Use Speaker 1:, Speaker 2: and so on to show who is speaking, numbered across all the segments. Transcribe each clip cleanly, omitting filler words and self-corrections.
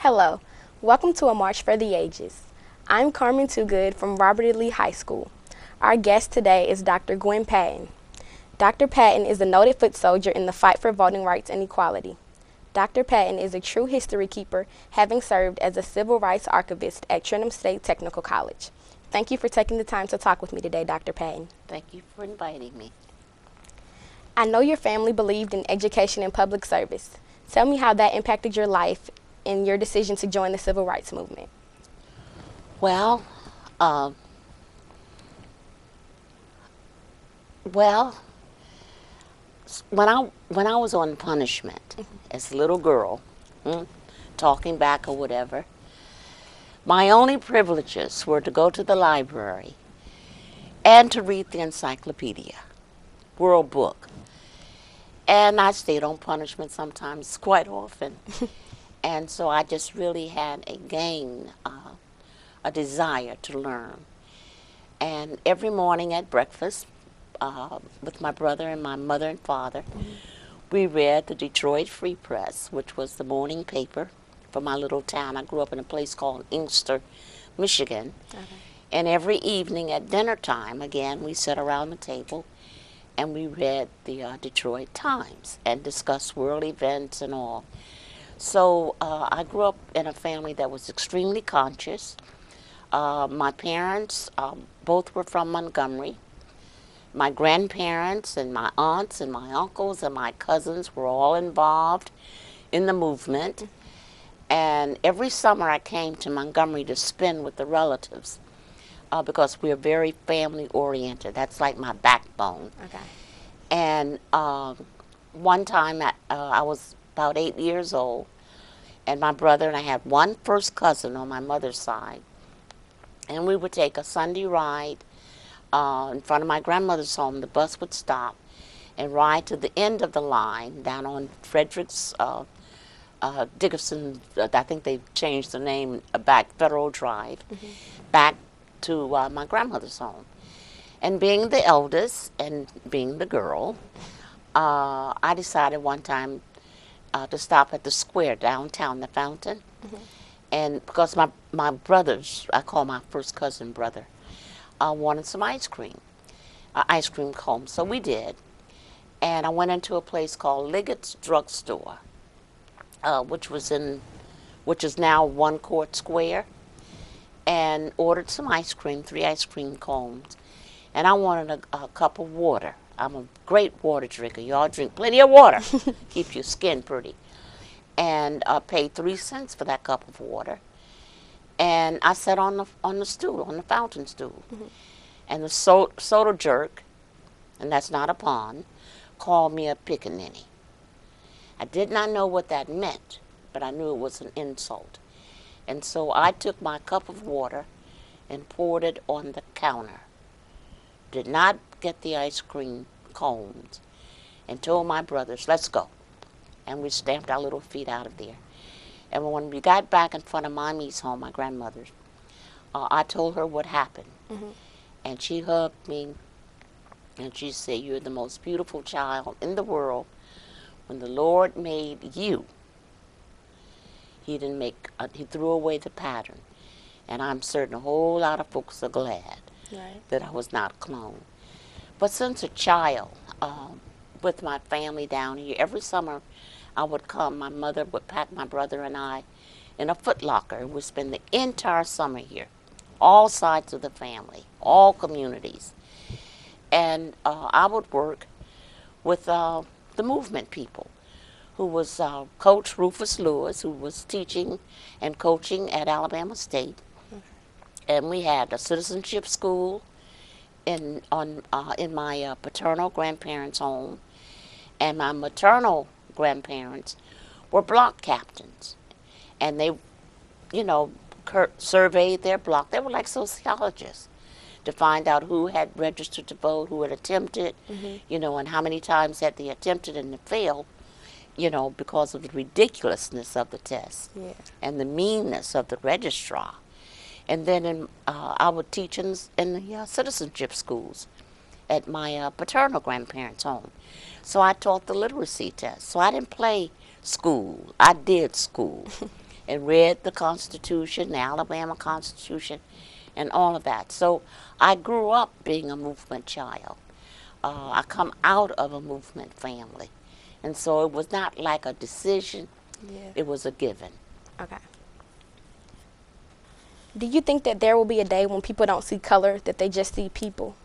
Speaker 1: Hello, welcome to A March for the Ages. I'm Karmen Toogood from Robert E. Lee High School. Our guest today is Dr. Gwen Patton. Dr. Patton is a noted foot soldier in the fight for voting rights and equality. Dr. Patton is a true history keeper, having served as a civil rights archivist at Trenton State Technical College. Thank you for taking the time to talk with me today, Dr. Patton.
Speaker 2: Thank you for inviting me.
Speaker 1: I know your family believed in education and public service. Tell me how that impacted your life and your decision to join the civil rights movement.
Speaker 2: Well, well, when I was on punishment as a little girl, talking back or whatever, my only privileges were to go to the library and to read the encyclopedia, World Book. And I stayed on punishment sometimes, quite often. And so I just really had a desire to learn. And every morning at breakfast, with my brother and my mother and father, we read the Detroit Free Press, which was the morning paper for my little town. I grew up in a place called Inkster, Michigan. Okay. And every evening at dinner time, again, we sat around the table and we read the Detroit Times and discussed world events and all. So I grew up in a family that was extremely conscious. My parents both were from Montgomery. My grandparents and my aunts and my uncles and my cousins were all involved in the movement. And every summer I came to Montgomery to spend with the relatives because we're very family oriented. That's like my backbone. Okay. And one time I was about 8 years old, and my brother and I had one first cousin on my mother's side, and we would take a Sunday ride in front of my grandmother's home. The bus would stop and ride to the end of the line down on Fredericks Dickerson, I think they've changed the name back, Federal Drive, back to my grandmother's home. And being the eldest and being the girl, I decided one time to stop at the square downtown, the Fountain. And because my brothers, I call my first cousin brother, wanted some ice cream cone. So we did. And I went into a place called Liggett's Drugstore, which is now One Court Square, and ordered some ice cream, 3 ice cream cones. And I wanted a cup of water. I'm a great water drinker. Y'all drink plenty of water. Keeps your skin pretty. And I paid 3 cents for that cup of water. And I sat on the stool, on the fountain stool. And the soda jerk, and that's not a pun, called me a pickaninny. I did not know what that meant, but I knew it was an insult. And so I took my cup of water and poured it on the counter. Did not get the ice cream cones, and told my brothers, let's go. And we stamped our little feet out of there. And when we got back in front of Mommy's home, my grandmother's, I told her what happened. And she hugged me, and she said, you're the most beautiful child in the world. When the Lord made you, he threw away the pattern. And I'm certain a whole lot of folks are glad that I was not a clone. But since a child, with my family down here, every summer I would come, my mother would pack my brother and I in a Foot Locker, and we'd spend the entire summer here, all sides of the family, all communities. And I would work with the movement people, who was Coach Rufus Lewis, who was teaching and coaching at Alabama State. And we had a citizenship school in my paternal grandparents' home, and my maternal grandparents were block captains, and they, surveyed their block. They were like sociologists to find out who had registered to vote, who had attempted, and how many times had they attempted and failed, because of the ridiculousness of the test and the meanness of the registrar. And then I would teach in the citizenship schools at my paternal grandparents' home. So I taught the literacy test. So I didn't play school. I did school. and read the Constitution, the Alabama Constitution, and all of that. So I grew up being a movement child. I come out of a movement family. And so it was not like a decision,
Speaker 1: Yeah.
Speaker 2: it was a given.
Speaker 1: Okay. Do you think that there will be a day when people don't see color, that they just see people?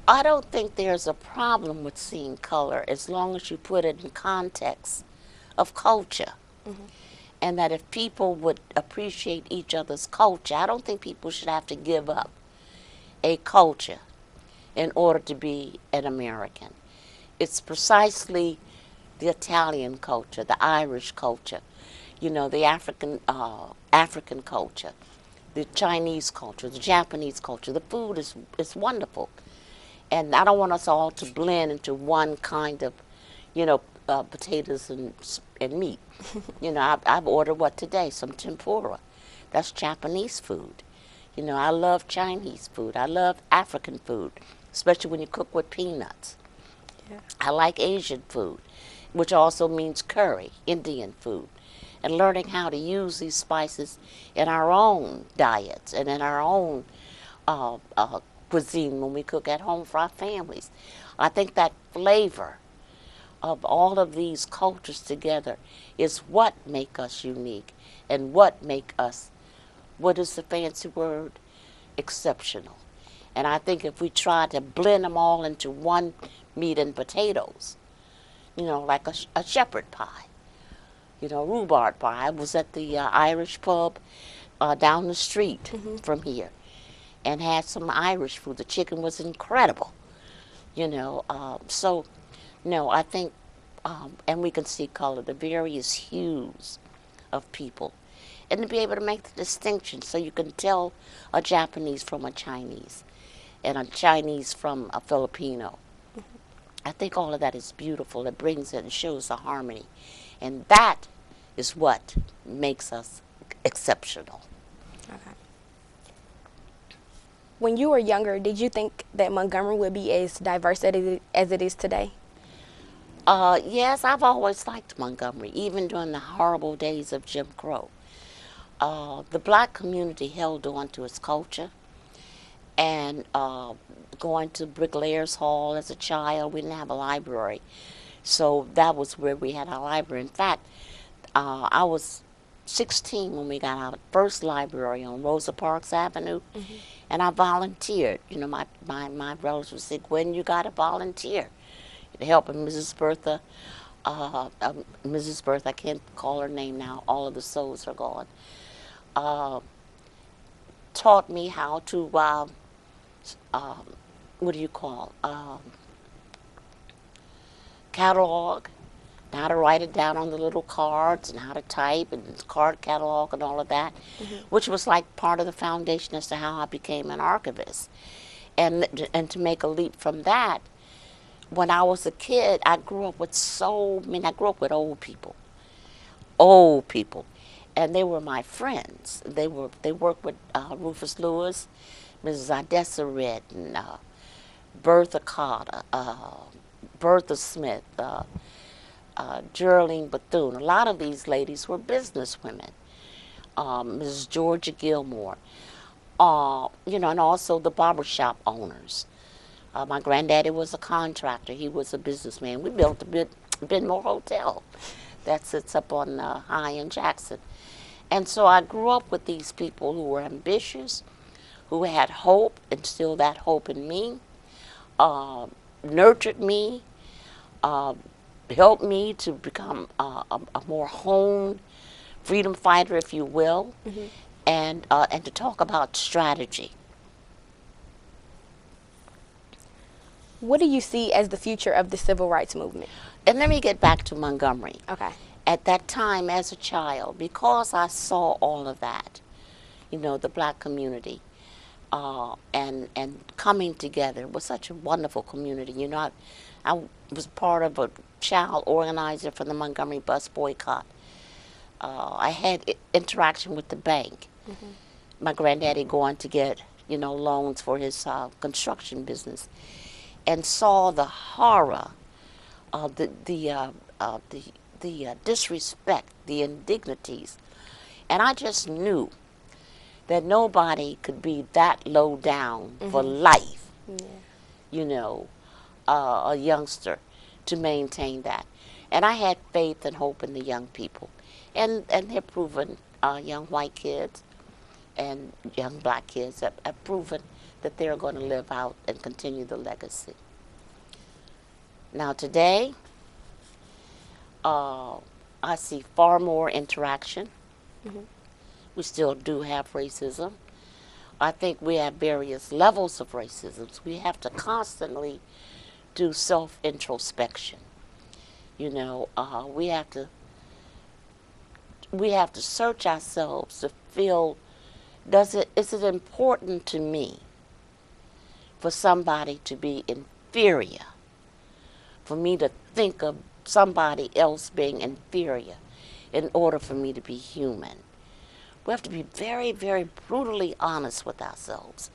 Speaker 2: I don't think there's a problem with seeing color as long as you put it in context of culture. And that if people would appreciate each other's culture, I don't think people should have to give up a culture in order to be an American. It's precisely the Italian culture, the Irish culture, the African culture, the Chinese culture, the Japanese culture. The food is wonderful. And I don't want us all to blend into one kind of, potatoes and meat. I've ordered what today? Some tempura. That's Japanese food. I love Chinese food. I love African food, especially when you cook with peanuts.
Speaker 1: Yeah.
Speaker 2: I like Asian food, which also means curry, Indian food. And learning how to use these spices in our own diets and in our own cuisine when we cook at home for our families. I think that flavor of all of these cultures together is what make us unique and what make us, what is the fancy word? Exceptional. And I think if we try to blend them all into one meat and potatoes, like a shepherd pie, rhubarb pie. I was at the Irish pub down the street from here and had some Irish food. The chicken was incredible, so, no, I think, and we can see color, the various hues of people, and to be able to make the distinction so you can tell a Japanese from a Chinese and a Chinese from a Filipino. I think all of that is beautiful. It brings it and shows the harmony. And that is what makes us exceptional.
Speaker 1: Okay. When you were younger, did you think that Montgomery would be as diverse as it is today?
Speaker 2: Yes, I've always liked Montgomery, even during the horrible days of Jim Crow. The black community held on to its culture, and going to Bricklayers Hall as a child, we didn't have a library, so that was where we had our library. In fact, I was 16 when we got our first library on Rosa Parks Avenue, and I volunteered. My relatives would say, "Gwen, you got to volunteer to help." And Mrs. Bertha, I can't call her name now, all of the souls are gone, taught me how to, catalog, how to write it down on the little cards and how to type and card catalog and all of that, which was like part of the foundation as to how I became an archivist. And to make a leap from that, when I was a kid, I grew up with I grew up with old people, and they were my friends. They worked with Rufus Lewis, Mrs. Odessa Redden, Bertha Carter, Bertha Smith, Geraldine Bethune. A lot of these ladies were business women. Mrs. Georgia Gilmore, and also the barbershop owners. My granddaddy was a contractor. He was a businessman. We built the Benmore Hotel that sits up on High in Jackson. And so I grew up with these people who were ambitious, who had hope, instilled that hope in me, nurtured me, helped me to become a more honed freedom fighter, if you will, and to talk about strategy.
Speaker 1: What do you see as the future of the civil rights movement?
Speaker 2: And let me get back to Montgomery.
Speaker 1: Okay.
Speaker 2: At that time, as a child, because I saw all of that, the black community, and coming together, it was such a wonderful community. I was part of a child organizer for the Montgomery bus boycott. I had interaction with the bank. My granddaddy going to get, loans for his construction business, and saw the horror of the the disrespect, the indignities. And I just knew that nobody could be that low down for life,
Speaker 1: Yeah.
Speaker 2: you know, a youngster to maintain that. And I had faith and hope in the young people. And they're proven, young white kids and young black kids have proven that they're going to live out and continue the legacy. Now today, I see far more interaction. We still do have racism. I think we have various levels of racism. We have to constantly do self-introspection. You know, we have to search ourselves to feel, is it important to me for somebody to be inferior, for me to think of somebody else being inferior in order for me to be human? We have to be very, very brutally honest with ourselves.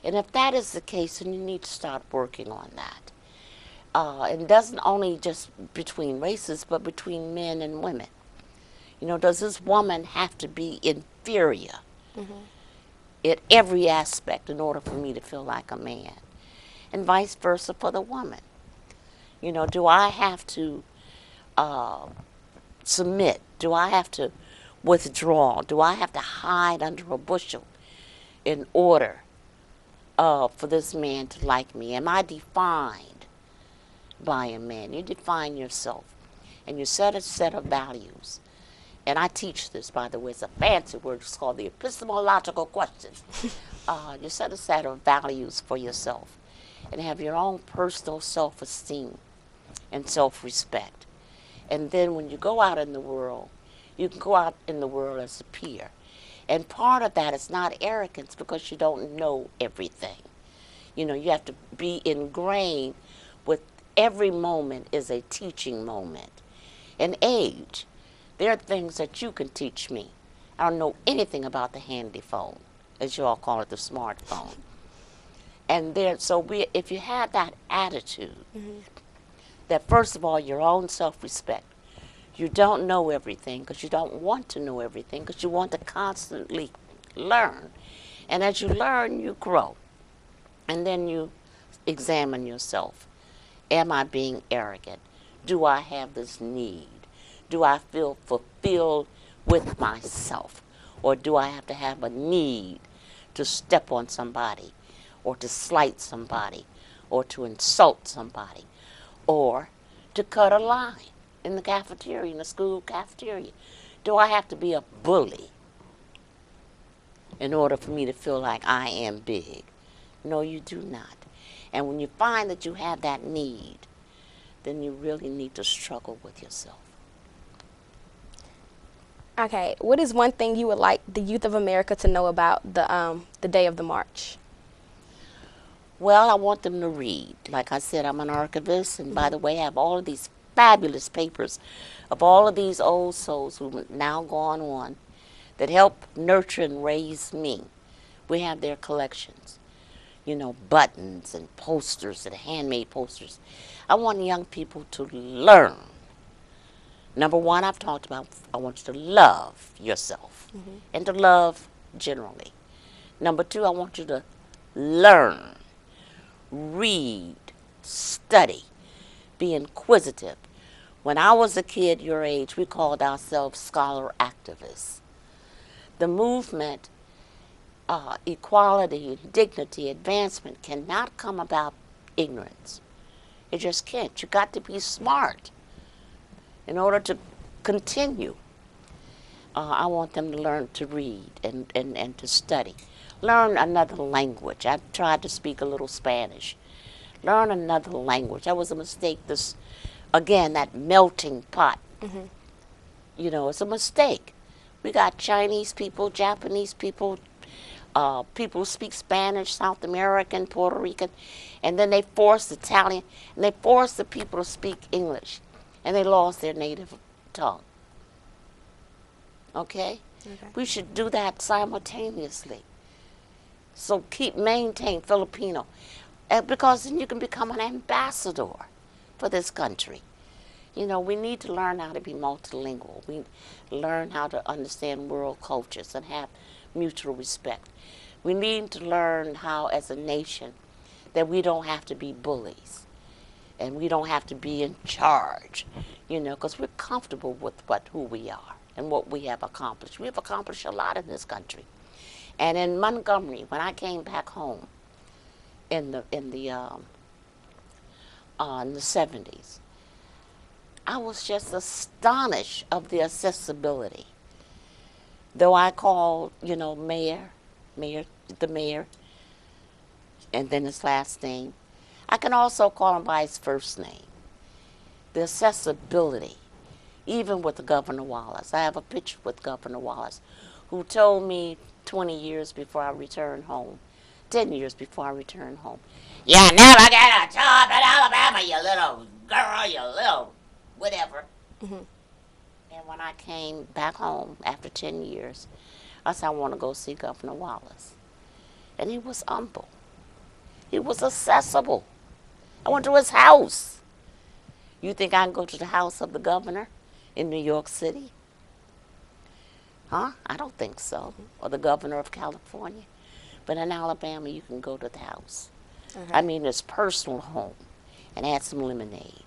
Speaker 2: And if that is the case, then you need to start working on that. And it doesn't only just between races, but between men and women. You know, does this woman have to be inferior in every aspect in order for me to feel like a man? And vice versa for the woman. You know, do I have to submit? Do I have to withdraw? Do I have to hide under a bushel in order for this man to like me? Am I defined by a man? You define yourself, and you set a set of values. And I teach this, by the way. It's a fancy word. It's called the epistemological question. You set a set of values for yourself and have your own personal self-esteem and self-respect. And then when you go out in the world, you can go out in the world as a peer. And part of that is not arrogance, because you don't know everything. You know, you have to be ingrained with every moment is a teaching moment. And age, there are things that you can teach me. I don't know anything about the handy phone, as you all call it, the smartphone. And if you have that attitude, that first of all, your own self-respect, you don't know everything because you don't want to know everything, because you want to constantly learn. And as you learn, you grow. And then you examine yourself. Am I being arrogant? Do I have this need? Do I feel fulfilled with myself? Or do I have to have a need to step on somebody, or to slight somebody, or to insult somebody, or to cut a line in the cafeteria, in the school cafeteria? Do I have to be a bully in order for me to feel like I am big? No, you do not. And when you find that you have that need, then you really need to struggle with yourself.
Speaker 1: Okay, what is one thing you would like the youth of America to know about the day of the march?
Speaker 2: Well, I want them to read. Like I said, I'm an archivist, and by the way, I have all of these fabulous papers of all of these old souls who have now gone on that helped nurture and raise me. We have their collections. You know, buttons and posters and handmade posters. I want young people to learn. Number one, I've talked about, I want you to love yourself and to love generally. Number two, I want you to learn, read, study, be inquisitive. When I was a kid your age, we called ourselves scholar activists. The movement, equality, dignity, advancement cannot come about ignorance. It just can't. You got to be smart in order to continue. I want them to learn to read and to study. Learn another language. I tried to speak a little Spanish. Learn another language. That was a mistake. Again, that melting pot. You know, it's a mistake. We got Chinese people, Japanese people, people who speak Spanish, South American, Puerto Rican, and then they forced Italian, and they forced the people to speak English, and they lost their native tongue. Okay? We should do that simultaneously. So maintain Filipino, because then you can become an ambassador for this country. You know, we need to learn how to be multilingual. We learn how to understand world cultures and have mutual respect. We need to learn how, as a nation, that we don't have to be bullies and we don't have to be in charge, you know, because we're comfortable with who we are and what we have accomplished. We have accomplished a lot in this country. And in Montgomery, when I came back home in the 70s, I was just astonished of the accessibility. Though I called, you know, the mayor, and then his last name, I can also call him by his first name. The accessibility, even with Governor Wallace. I have a picture with Governor Wallace, who told me 20 years before I returned home, 10 years before I returned home, "You never get a job in Alabama, you little girl, you little whatever." And when I came back home after 10 years, I said, "I want to go see Governor Wallace." And he was humble. He was accessible. I went to his house. You think I can go to the house of the governor in New York City? Huh? I don't think so. Or the governor of California. But in Alabama, you can go to the house.
Speaker 1: Okay.
Speaker 2: I mean, his personal home, and add some lemonade.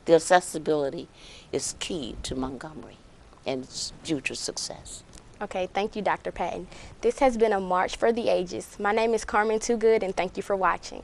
Speaker 2: The accessibility is key to Montgomery and its future success.
Speaker 1: Okay, thank you, Dr. Patton. This has been a March for the Ages. My name is Karmen Toogood, and thank you for watching.